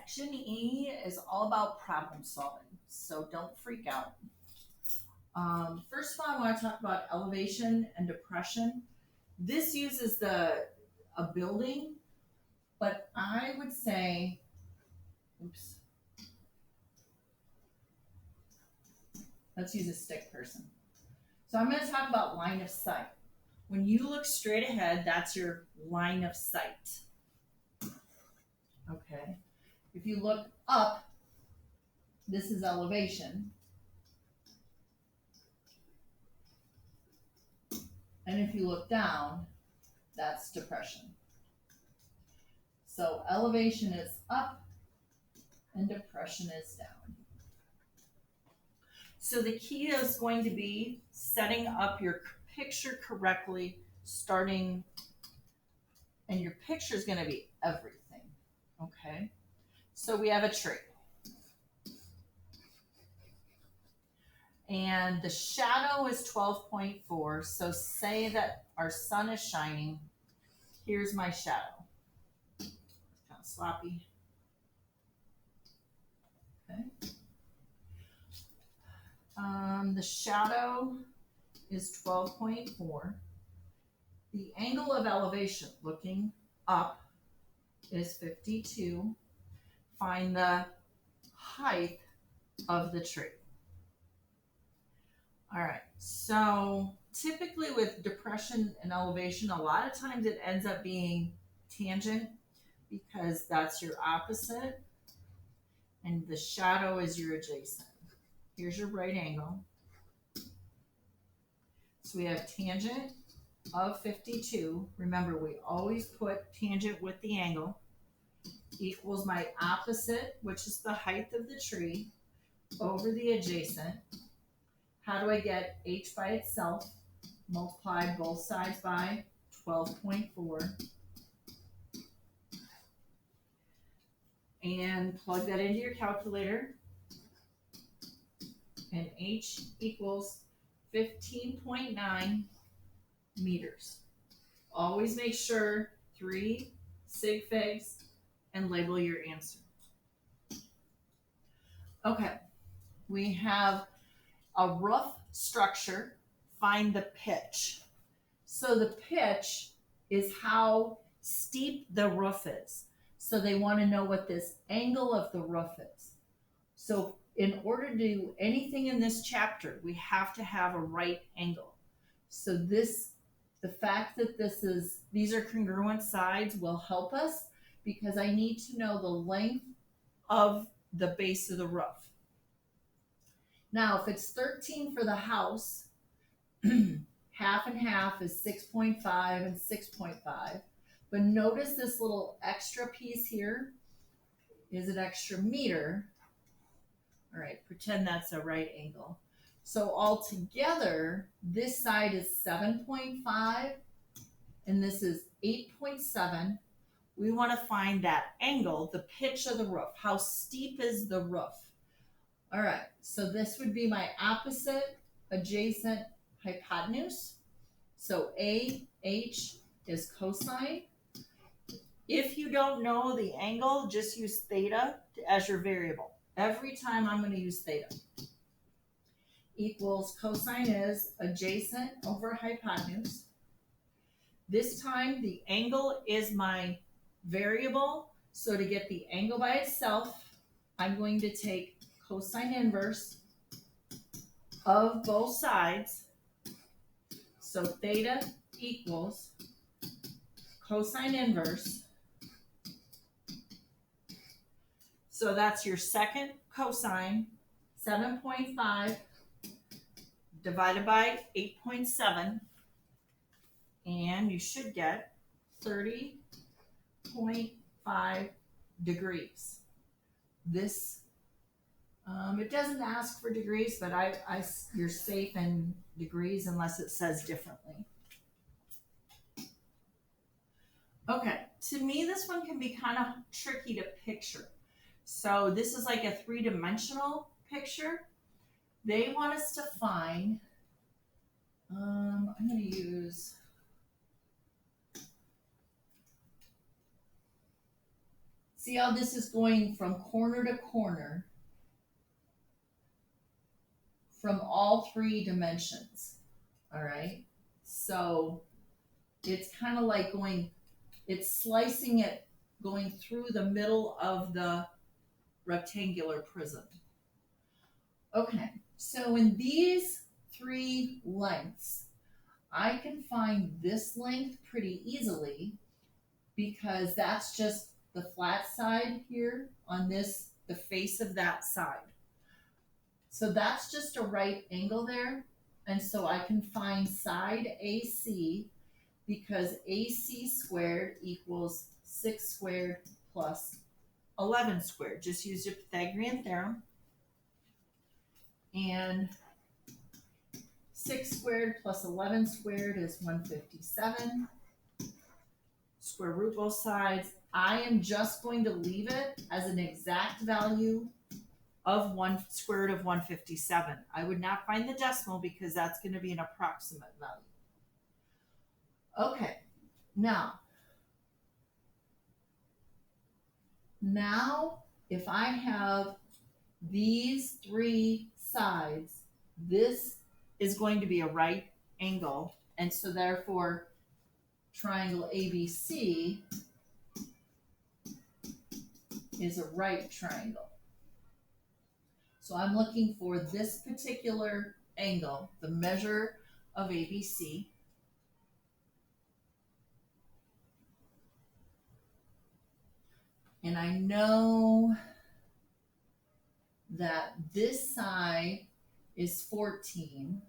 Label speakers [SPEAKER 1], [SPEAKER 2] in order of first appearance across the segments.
[SPEAKER 1] Section E is all about problem solving, so don't freak out. First of all, I want to talk about elevation and depression. This uses a building, but I would say, oops, let's use a stick person. So I'm going to talk about line of sight. When you look straight ahead, that's your line of sight. Okay. If you look up, this is elevation. And if you look down, that's depression. So elevation is up and depression is down. So the key is going to be setting up your picture correctly, starting, and your picture is going to be everything. Okay. So we have a tree. And the shadow is 12.4. So say that our sun is shining. Here's my shadow. It's kind of sloppy. Okay. The shadow is 12.4. The angle of elevation looking up is 52. Find the height of the tree. All right, so typically with depression and elevation, a lot of times it ends up being tangent because that's your opposite and the shadow is your adjacent. Here's your right angle. So we have tangent of 52. Remember, we always put tangent with the angle equals my opposite, which is the height of the tree, over the adjacent. How do I get h by itself? Multiply both sides by 12.4. And plug that into your calculator. And h equals 15.9 meters. Always make sure 3 sig figs and label your answer. Okay, we have a roof structure. Find the pitch. So the pitch is how steep the roof is. So they want to know what this angle of the roof is. So in order to do anything in this chapter, we have to have a right angle. So the fact that these are congruent sides will help us because I need to know the length of the base of the roof. Now, if it's 13 for the house, half and half is 6.5 and 6.5. But notice this little extra piece here is an extra meter. All right, pretend that's a right angle. So altogether, this side is 7.5 and this is 8.7. We want to find that angle, the pitch of the roof. How steep is the roof? All right, so this would be my opposite, adjacent, hypotenuse. So AH is cosine. If you don't know the angle, just use theta as your variable. Every time I'm going to use theta. Equals cosine is adjacent over hypotenuse. This time the angle is my variable. So to get the angle by itself, I'm going to take cosine inverse of both sides. So theta equals cosine inverse. So that's your second cosine, 7.5 divided by 8.7. And you should get 30.5 degrees. This, it doesn't ask for degrees, but you're safe in degrees unless it says differently. Okay, to me, this one can be kind of tricky to picture. So this is like a three-dimensional picture. They want us to find, I'm going to use, See how this is going from corner to corner from all three dimensions, all right? So it's kind of like it's slicing it going through the middle of the rectangular prism. Okay, so in these three lengths, I can find this length pretty easily because that's just the flat side here on this, the face of that side. So that's just a right angle there. And so I can find side AC because AC squared equals 6 squared plus 11 squared. Just use your Pythagorean theorem. And 6 squared plus 11 squared is 157. Square root both sides. I am just going to leave it as an exact value of 1 square root of 157. I would not find the decimal because that's going to be an approximate value. Okay, now if I have these three sides, this is going to be a right angle, and so therefore triangle ABC is a right triangle. So I'm looking for this particular angle, the measure of ABC. And I know that this side is 14.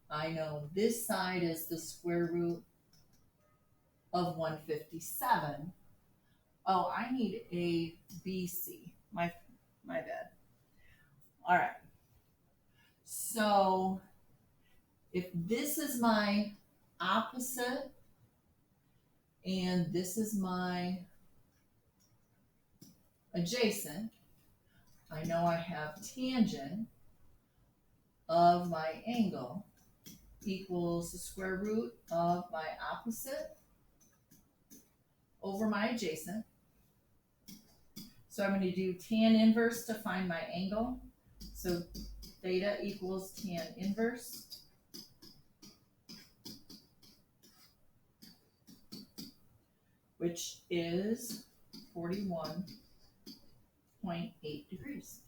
[SPEAKER 1] I know this side is the square root of 157. Oh, I need a BC. My bad. All right. So if this is my opposite and this is my adjacent, I know I have tangent of my angle equals the square root of my opposite over my adjacent. So I'm going to do tan inverse to find my angle. So theta equals tan inverse. Which is 41.8 degrees.